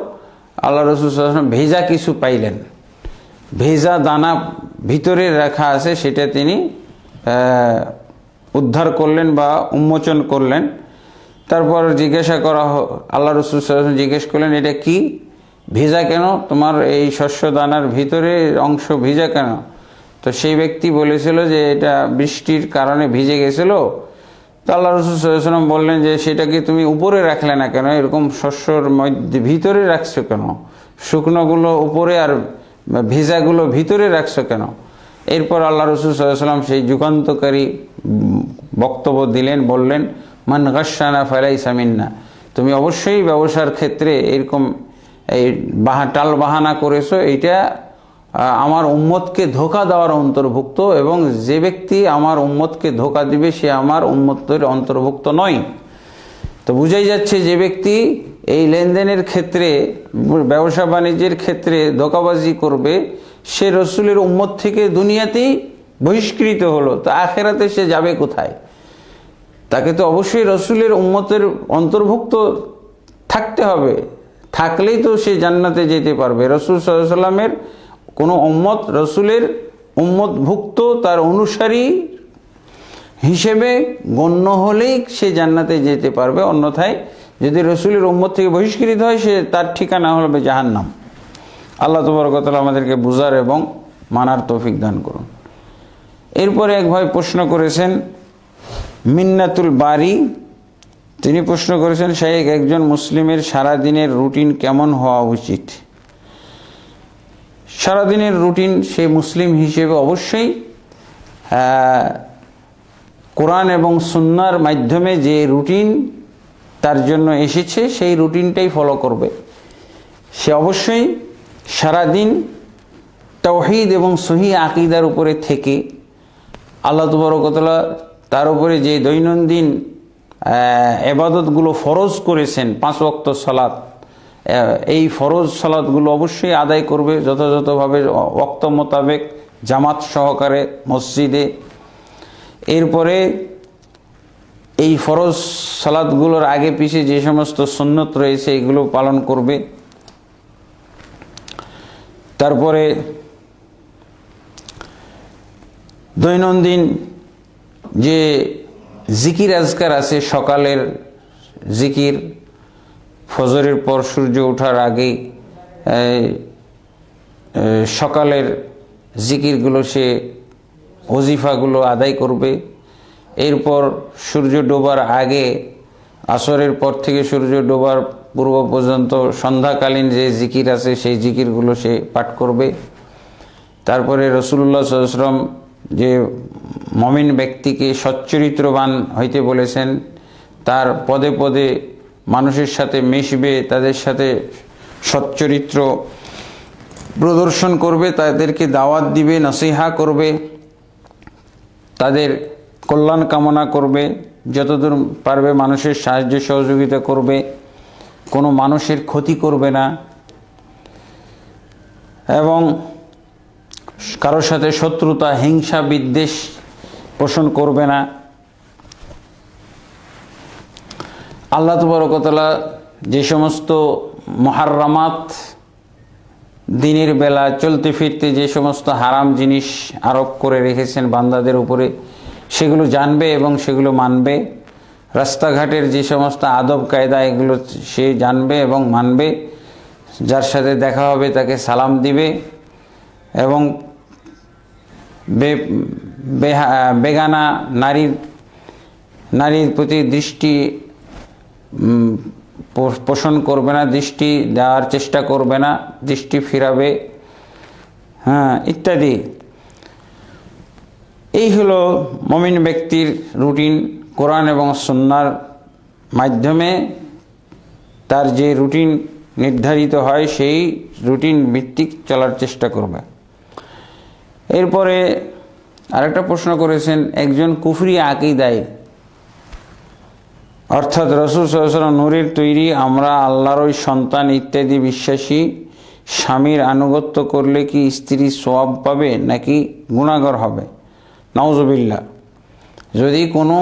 আল্লাহ রাসূল সাল্লাল্লাহু আলাইহি ওয়াসাল্লাম ভেজা কিছু পাইলেন, ভেজা দানা ভিতরে রাখা আছে, সেটা তিনি উদ্ধার করলেন বা উন্মোচন করলেন। তারপর জিজ্ঞাসা করা আল্লাহ রাসূল সাল্লাল্লাহু আলাইহি ওয়াসাল্লাম জিজ্ঞেস করলেন, এটা কি ভেজা কেন? তোমার এই শস্য দানার ভিতরে অংশ ভেজা কেন? তো সেই ব্যক্তি বলেছিল যে এটা বৃষ্টির কারণে ভিজে গেছিল। তো আল্লাহ রাসূল সাল্লাল্লাহু আলাইহি ওয়াসাল্লাম বললেন যে সেটাকে তুমি উপরে রাখলে না কেন, এরকম শস্যর মধ্যে ভিতরে রাখছো কেন? শুকনোগুলো উপরে আর ভেজাগুলো ভিতরে রাখছো কেন? এরপর আল্লাহ রাসূল সাল্লাল্লাহু আলাইহি ওয়াসাল্লাম সেই যুগান্তকারী বক্তব্য দিলেন, বললেন, মান গাশশানা ফালাইসা মিন্না। তুমি অবশ্যই ব্যবসার ক্ষেত্রে এরকম এই টাল বাহানা করেছো, এইটা আমার উম্মতকে ধোঁকা দেওয়ার অন্তর্ভুক্ত, এবং যে ব্যক্তি আমার উম্মতকে ধোঁকা দিবে সে আমার উম্মতের অন্তর্ভুক্ত নয়। তো বুঝাই যাচ্ছে যে ব্যক্তি এই লেনদেনের ক্ষেত্রে ব্যবসা বাণিজ্যের ক্ষেত্রে ধোঁকাবাজি করবে সে রসুলের উম্মত থেকে দুনিয়াতেই বহিষ্কৃত হলো, তো আখেরাতে সে যাবে কোথায়? তাকে তো অবশ্যই রসুলের উম্মতের অন্তর্ভুক্ত থাকতে হবে, থাকলেই তো সে জান্নাতে যেতে পারবে। রসুল সাল্লাল্লাহু আলাইহি ওয়াসাল্লামের কোনো উম্মত রসুলের উম্মতভুক্ত তার অনুসারী হিসেবে গণ্য হলেই সে জান্নাতে যেতে পারবে, অন্যথায় যদি রসুলের উম্মত থেকে বহিষ্কৃত হয় সে তার ঠিকানা হবে জাহান্নাম। আল্লাহ তাবারক ওয়া তাআলা আমাদেরকে বুঝার এবং মানার তৌফিক দান করুন। এরপরে এক ভাই প্রশ্ন করেছেন, মিন্নাতুল বারি তিনি প্রশ্ন করেছেন, শাইখ, একজন মুসলিমের সারাদিনের রুটিন কেমন হওয়া উচিত? সারাদিনের রুটিন সে মুসলিম হিসেবে অবশ্যই কোরআন এবং সুন্নাহর মাধ্যমে যে রুটিন তার জন্য এসেছে সেই রুটিনটাই ফলো করবে। সে অবশ্যই সারাদিন তাওহীদ এবং সহিহ আকীদার উপরে থেকে আল্লাহ তাবারক ওয়া তাআলা তার উপরে যে দৈনন্দিন ইবাদতগুলো ফরজ করেছেন, 5 ওয়াক্ত সালাত, এই ফরজ সালাতগুলো অবশ্যই আদায় করবে যথাযথভাবে ওয়াক্ত মোতাবেক জামাত সহকারে মসজিদে। এরপরে এই ফরজ সালাতগুলোর আগে পিছে যে সমস্ত সুন্নত রয়েছে এগুলো পালন করবে। তারপরে দৈনন্দিন যে জিকির আজকার আছে, সকালের জিকির, ফজরের পর সূর্য ওঠার আগে সকালের জিকিরগুলো সে ওজিফাগুলো আদায় করবে। এরপর সূর্য ডোবার আগে, আসরের পর থেকে সূর্য ডোবার পূর্ব পর্যন্ত সন্ধ্যাকালীন যে জিকির আছে সেই জিকিরগুলো সে পাঠ করবে। তারপরে রাসূলুল্লাহ সাল্লাল্লাহু আলাইহি ওয়াসাল্লাম যে মুমিন ব্যক্তিকে সচ্চরিত্রবান হইতে বলেছেন, তার পদে পদে মানুষের সাথে মিশবে, তাদের সাথে সচ্চরিত্র প্রদর্শন করবে, তাদেরকে দাওয়াত দিবে, নসিহা করবে, তাদের কল্যাণ কামনা করবে, যতদূর পারবে মানুষের সাহায্য সহযোগিতা করবে, কোনো মানুষের ক্ষতি করবে না এবং কারোর সাথে শত্রুতা, হিংসা, বিদ্বেষ পোষণ করবে না। আল্লাহ তাবারক ওয়া তাআলা যে সমস্ত মুহাররামাত, দিনের বেলা চলতে ফিরতে যে সমস্ত হারাম জিনিস আরোপ করে রেখেছেন বান্দাদের উপরে, সেগুলো জানবে এবং সেগুলো মানবে। রাস্তাঘাটের যে সমস্ত আদব কায়দা এগুলো সে জানবে এবং মানবে। যার সাথে দেখা হবে তাকে সালাম দিবে এবং বেগানা নারীর প্রতি দৃষ্টি পোষণ করবে না, দৃষ্টি দেওয়ার চেষ্টা করবে না, দৃষ্টি ফিরাবে, ইত্যাদি। এই হলো মুমিন ব্যক্তির রুটিন। কোরআন এবং সুন্নাহর মাধ্যমে তার যে রুটিন নির্ধারিত হয় সেই রুটিন ভিত্তিক চলার চেষ্টা করবে। এরপরে আরেকটা প্রশ্ন করেছেন, একজন কুফরি আকীদায় অর্থাৎ রাসূল সাল্লাল্লাহু আলাইহি ওয়াসাল্লাম নূরের তৈরি, আমরা আল্লাহরই সন্তান ইত্যাদি বিশ্বাসী স্বামীর আনুগত্য করলে কি স্ত্রী সওয়াব পাবে নাকি গুনাহগার হবে? নাউজুবিল্লাহ। যদি কোনো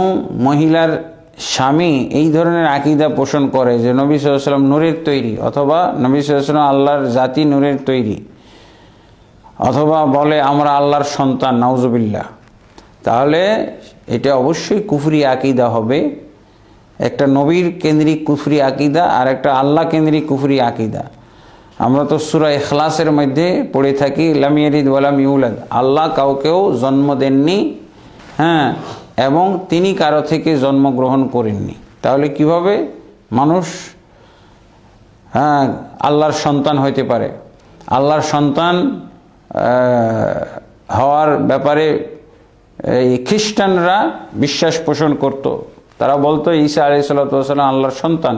মহিলার স্বামী এই ধরনের আকীদা পোষণ করে যে নবী সাল্লাল্লাহু আলাইহি ওয়াসাল্লাম নূরের তৈরি, অথবা নবী সাল্লাল্লাহু আলাইহি ওয়াসাল্লাম আল্লাহর জাতি নূরের তৈরি, অথবা বলে আমরা আল্লাহর সন্তান, নাউজুবিল্লাহ, তাহলে এটা অবশ্যই কুফরি আকীদা হবে। একটা নবীর কেন্দ্রিক কুফরি আকীদা আর একটা আল্লাহ কেন্দ্রিক কুফরি আকীদা। আমরা তো সূরা ইখলাসের মধ্যে পড়ে থাকি, লাম ইয়ালিদ ওয়া লাম ইউলাদ, আল্লাহ কাউকেও জন্ম দেননি, এবং তিনি কারো থেকে জন্মগ্রহণ করেননি। তাহলে কিভাবে মানুষ আল্লাহর সন্তান হইতে পারে? আল্লাহর সন্তান হওয়ার ব্যাপারে এই খ্রিস্টানরা বিশ্বাস পোষণ করত। তারা বলতো ঈসা আলাইহিস সালাম আল্লাহর সন্তান।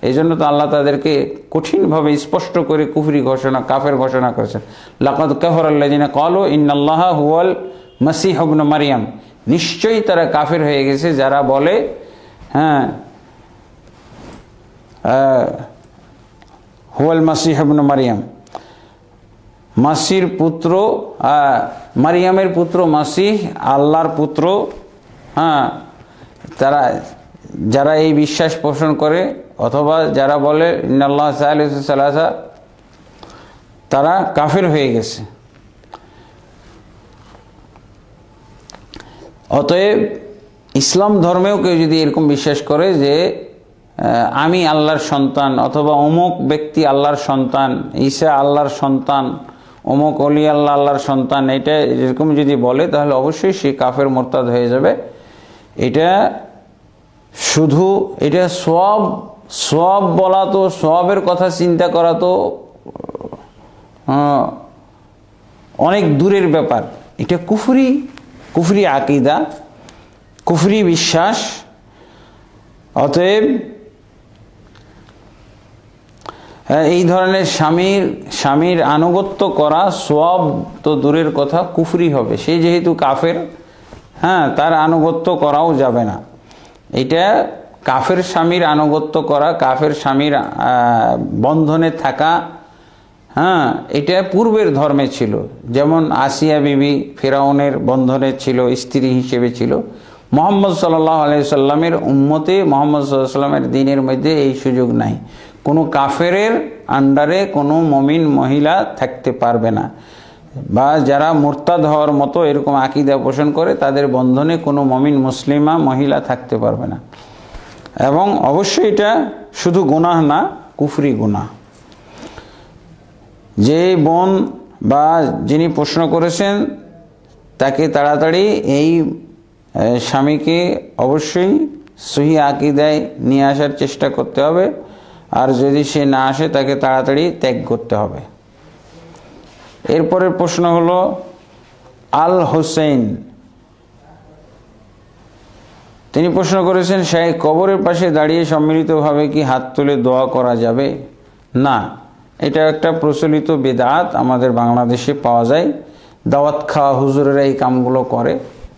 এই জন্য তো আল্লাহ তাদেরকে কঠিনভাবে স্পষ্ট করে কুফরি ঘোষণা, কাফের ঘোষণা করেছেন। লাকাদ কাফারাল্লাযিনা ক্বালু ইন্নাল্লাহা হুয়াল মাসীহ ইবনে মারইয়াম, নিশ্চয়ই তারা কাফের হয়ে গেছে যারা বলে হুয়াল মাসীহ ইবনে মারইয়াম, মাসির পুত্র, মারিয়ামের পুত্র মাসিহ আল্লাহর পুত্র। তারা যারা এই বিশ্বাস পোষণ করে অথবা যারা বলে ইন্নাল্লাহ সালিসু সালাসা, তারা কাফের হয়ে গেছে। অতএব ইসলাম ধর্মেও কেউ যদি এরকম বিশ্বাস করে যে আমি আল্লাহর সন্তান অথবা অমুক ব্যক্তি আল্লাহর সন্তান, ঈসা আল্লাহর সন্তান, অমুক অলি আল্লাহ আল্লাহর সন্তান, এটা এরকম যদি বলে তাহলে অবশ্যই সে কাফের মোরতাদ হয়ে যাবে। এটা শুধু এটা সব সব বলা তো, সবের কথা চিন্তা করা তো অনেক দূরের ব্যাপার। এটা কুফরি আকীদা, কুফরি বিশ্বাস। অতএব এই ধরনের স্বামীর আনুগত্য করা সব তো দূরের কথা, কুফরি হবে। সে যেহেতু কাফের, তার আনুগত্য করাও যাবে না। এটা কাফের স্বামীর আনুগত্য করা, কাফের স্বামীর বন্ধনে থাকা, এটা পূর্বের ধর্মে ছিল। যেমন আসিয়া বিবি ফিরাউনের বন্ধনে ছিল, স্ত্রী হিসেবে ছিল। মুহাম্মদ সাল্লাল্লাহু আলাইহি সাল্লামের উম্মতে, মুহাম্মদ সাল্লাল্লাহু আলাইহি সাল্লামের দ্বীনের মধ্যে এই সুযোগ নাই। কোনো কাফেরের আন্ডারে কোনো মুমিন মহিলা থাকতে পারবে না, বা যারা মুরতাদ হওয়ার মতো এরকম আকীদা পোষণ করে তাদের বন্ধনে কোনো মুমিন মুসলিমা মহিলা থাকতে পারবে না। এবং অবশ্যই এটা শুধু গুনাহ না, কুফরি গুনাহ। যে বোন বা যিনি প্রশ্ন করেছেন তাকে তাড়াতাড়ি এই স্বামীকে অবশ্যই সহি আকীদায় নিয়ে আসার চেষ্টা করতে হবে। আর যদি সে না আসে তাকে তাড়াতাড়ি ত্যাগ করতে হবে। এরপরের প্রশ্ন হলো আল হোসেন। তিনি প্রশ্ন করেছেন, শাইখ কবরের পাশে দাঁড়িয়ে সম্মিলিতভাবে কি হাত তুলে দোয়া করা যাবে? না, এটা একটা প্রচলিত বিদআত আমাদের বাংলাদেশে পাওয়া যায়। দাওয়াত খাওয়া হুজুরেরা এই কামগুলো করে,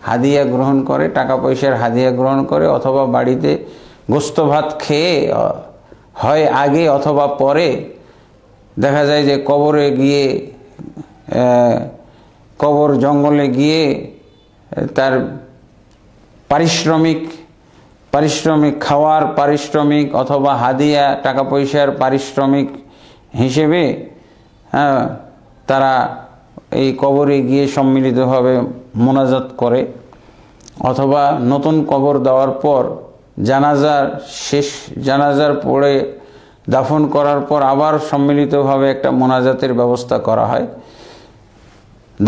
হাদিয়া গ্রহণ করে, টাকা পয়সার হাদিয়া গ্রহণ করে, অথবা বাড়িতে গোস্ত ভাত খেয়ে হয় আগে অথবা পরে দেখা যায় যে কবরে গিয়ে, কবর জঙ্গলে গিয়ে তার পারিশ্রমিক খাওয়ার পারিশ্রমিক অথবা হাদিয়া টাকা পয়সার পারিশ্রমিক হিসেবে তারা এই কবরে গিয়ে সম্মিলিতভাবে মোনাজাত করে। অথবা নতুন কবর দেওয়ার পর জানাজার পরে দাফন করার পর আবার সম্মিলিতভাবে একটা মোনাজাতের ব্যবস্থা করা হয়।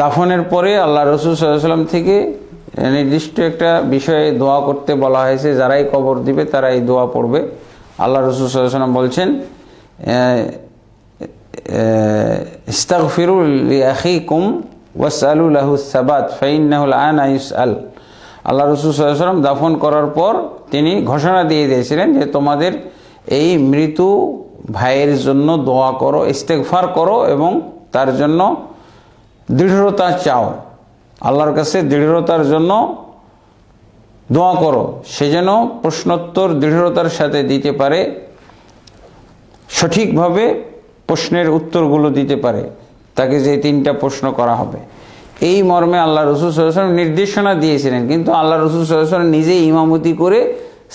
দাফনের পরে আল্লাহ রাসূল সাল্লাল্লাহু আলাইহি ওয়াসাল্লাম থেকে নির্দিষ্ট একটা বিষয়ে দোয়া করতে বলা হয়েছে। যারাই কবর দিবে তারা এই দোয়া পড়বে। আল্লাহ রাসূল সাল্লাল্লাহু আলাইহি ওয়াসাল্লাম বলছেন, ইস্তাগফিরু লিআখিকুম ওয়াসআলু লাহু সাবাত ফাইন্নাহু আনা ইউসআল। আল্লাহ রাসূল সাল্লাল্লাহু আলাইহি ওয়াসাল্লাম দাফন করার পর তিনি ঘোষণা দিয়ে দিয়েছিলেন যে তোমাদের এই মৃত্যু ভাইয়ের জন্য দোয়া করো, ইস্তেগফার করো এবং তার জন্য দৃঢ়তা চাও। আল্লাহর কাছে দৃঢ়তার জন্য দোয়া করো, সে যেন প্রশ্নোত্তর দৃঢ়তার সাথে দিতে পারে, সঠিকভাবে প্রশ্নের উত্তরগুলো দিতে পারে, তাকে যে 3টা প্রশ্ন করা হবে। এই মর্মে আল্লাহ রাসূল সাল্লাল্লাহু আলাইহি ওয়াসাল্লাম নির্দেশনা দিয়েছিলেন। কিন্তু আল্লাহ রাসূল সাল্লাল্লাহু আলাইহি ওয়াসাল্লাম নিজে ইমামতি করে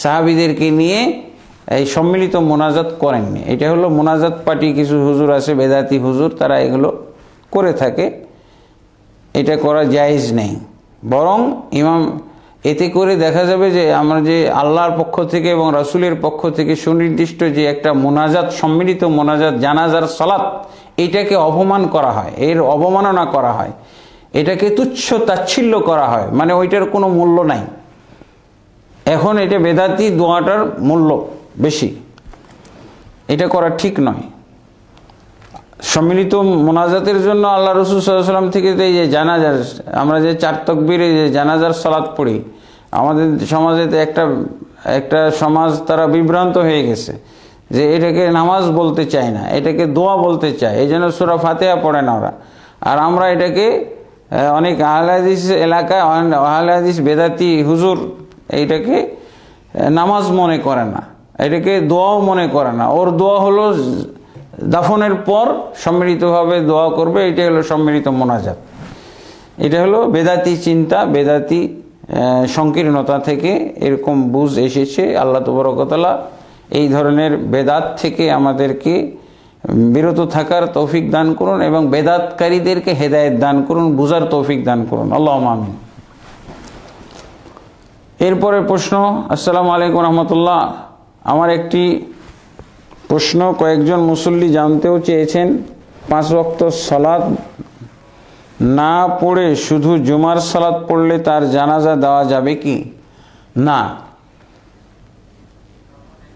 সাহাবীদেরকে নিয়ে এই সম্মিলিত মোনাজাত করেননি। এটা হলো মোনাজাত পার্টি কিছু হুজুর আছে, বেদাতি হুজুর, তারা এগুলো করে থাকে। এটা করা জায়েজ নেই। বরং এতে করে দেখা যাবে যে আমরা যে আল্লাহর পক্ষ থেকে এবং রাসূলের পক্ষ থেকে সুনির্দিষ্ট যে একটা মোনাজাত, সম্মিলিত মোনাজাত, জানাজার সালাত, এটাকে অপমান করা হয়, এর অবমাননা করা হয়, এটাকে তুচ্ছ তাচ্ছিল্য করা হয়, মানে ওইটার কোনো মূল্য নাই। এখন এটা বেদাতি দোয়াটার মূল্য বেশি, এটা করা ঠিক নয়। সম্মিলিত মোনাজাতের জন্য আল্লাহ রাসূল সাল্লাল্লাহু আলাইহি ওয়াসাল্লাম থেকে এই যে জানাজার, আমরা যে 4 তাকবীরে যে জানাজার সালাত পড়ি, আমাদের সমাজে একটা সমাজ তারা বিভ্রান্ত হয়ে গেছে যে এটাকে নামাজ বলতে চায় না, এটাকে দোয়া বলতে চায়, এই জন্য সূরা ফাতিহা পড়ে না ওরা। আর আমরা এটাকে অনেক আহলে হাদিস এলাকায়, আহলে হাদিস বেদাতি হুজুর এইটাকে নামাজ মনে করে না, এটাকে দোয়াও মনে করে না। ওর দোয়া হলো দাফনের পর সম্মিলিতভাবে দোয়া করবে, এটা হলো সম্মিলিত মোনাজাত। এটা হলো বেদাতি চিন্তা, বেদাতি সংকীর্ণতা থেকে এরকম বুঝ এসেছে। আল্লাহ তাবারক ওয়া তাআলা এই ধরনের বেদাত থেকে আমাদেরকে বিরত থাকার তৌফিক দান করুন এবং বেদাতকারীদেরকে হেদায়েত দান করুন, বুঝার তৌফিক দান করুন। আল্লাহুম্মা আমিন। এরপরে প্রশ্ন, আসসালামু আলাইকুম রহমতুল্লাহ। আমার একটি প্রশ্ন, কয়েকজন মুসল্লি জানতেও চেয়েছেন 5 ওয়াক্ত সালাত না পড়ে শুধু জুমার সালাত পড়লে তার জানাজা দেওয়া যাবে কি? না,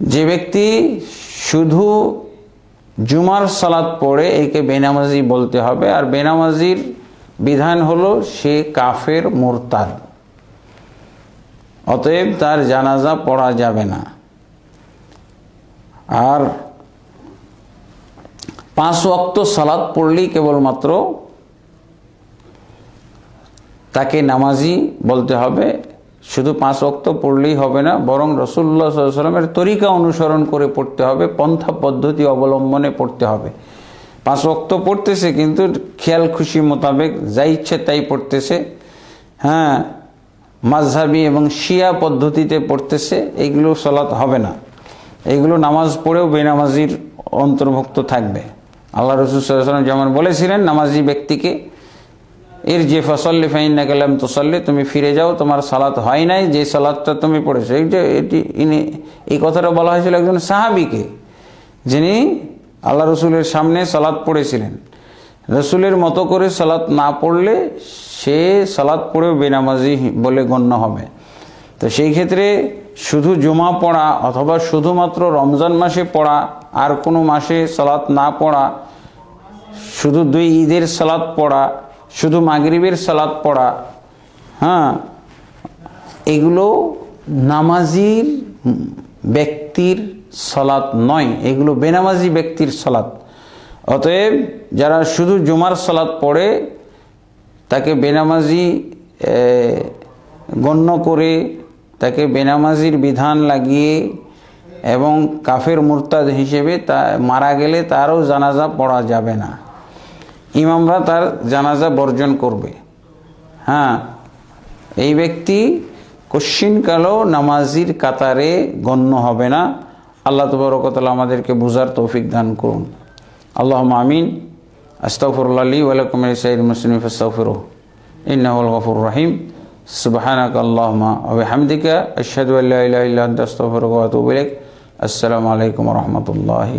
যে ব্যক্তি শুধু জুমার সালাত পড়ে একে বেনামাজি বলতে হবে। আর বেনামাজির বিধান হলো সে কাফের মুরতাদ, অতএব তার জানাজা পড়া যাবে না। আর 5 ওয়াক্ত সালাত পড়লেই কেবলমাত্র তাকে নামাজি বলতে হবে। শুধু 5 ওয়াক্ত পড়লেই হবে না, বরং রাসূলুল্লাহ সাল্লাল্লাহু আলাইহি ওয়াসাল্লামের তরিকা অনুসরণ করে পড়তে হবে, পন্থা পদ্ধতি অবলম্বনে পড়তে হবে। 5 ওয়াক্ত পড়তেছে কিন্তু খেয়াল খুশি মোতাবেক যা ইচ্ছে তাই পড়তেছে, হ্যাঁ, মাযহাবী এবং শিয়া পদ্ধতিতে পড়তেছে, এইগুলো সালাত হবে না। এইগুলো নামাজ পড়েও বেনামাজির অন্তর্ভুক্ত থাকবে। আল্লাহ রাসূল সাল্লাল্লাহু আলাইহি ওয়াসাল্লাম যেমন বলেছিলেন নামাজি ব্যক্তিকে, ইরজি ফাসাল্লি ফাইন্নাকা লাম তুসাল্লি, তুমি ফিরে যাও, তোমার সালাত হয় নাই যে সালাতটা তুমি পড়েছো। এই কথাটা বলা হয়েছিল একজন সাহাবীকে, যিনি আল্লাহ রসুলের সামনে সালাত পড়েছিলেন। রসুলের মতো করে সালাত না পড়লে সে সালাত পড়েও বেনামাজি বলে গণ্য হবে। তো সেই ক্ষেত্রে শুধু জুমা পড়া অথবা শুধুমাত্র রমজান মাসে পড়া, আর কোনো মাসে সালাত না পড়া, শুধু 2 ঈদের সালাত পড়া, শুধু মাগরিবের সালাত পড়া, হ্যাঁ, এগুলো নামাজির ব্যক্তির সালাত নয়, এগুলো বেনামাজি ব্যক্তির সালাত। অতএব যারা শুধু জুমার সালাত পড়ে তাকে বেনামাজি গণ্য করে, তাকে বেনামাজির বিধান লাগিয়ে এবং কাফের মুরতাদ হিসেবে তা মারা গেলে তারও জানাজা পড়া যাবে না, ইমামরা তার জানাজা বর্জন করবে। হ্যাঁ, এই ব্যক্তি কশ্চিনকালেও নামাজির কাতারে গণ্য হবে না। আল্লাহ তাবারক ওয়া তাআলা আমাদেরকে বুঝার তৌফিক দান করুন। আল্লাহুম্মা আমিন। আস্তাগফিরুল্লাহ লি ওয়া লাকুম ওয়া লিসাইরিল মুসলিমিন ফাস্তাগফিরুহু ইন্নাহুল গফুরুর রহিম। সুবহানাকা আল্লাহুম্মা ওয়া বিহামদিকা আশহাদু আল্লা ইলাহা ইল্লা আনতা আস্তাগফিরুকা ওয়া আতুবু ইলাইক। আসসালামু আলাইকুম ওয়া রাহমাতুল্লাহি।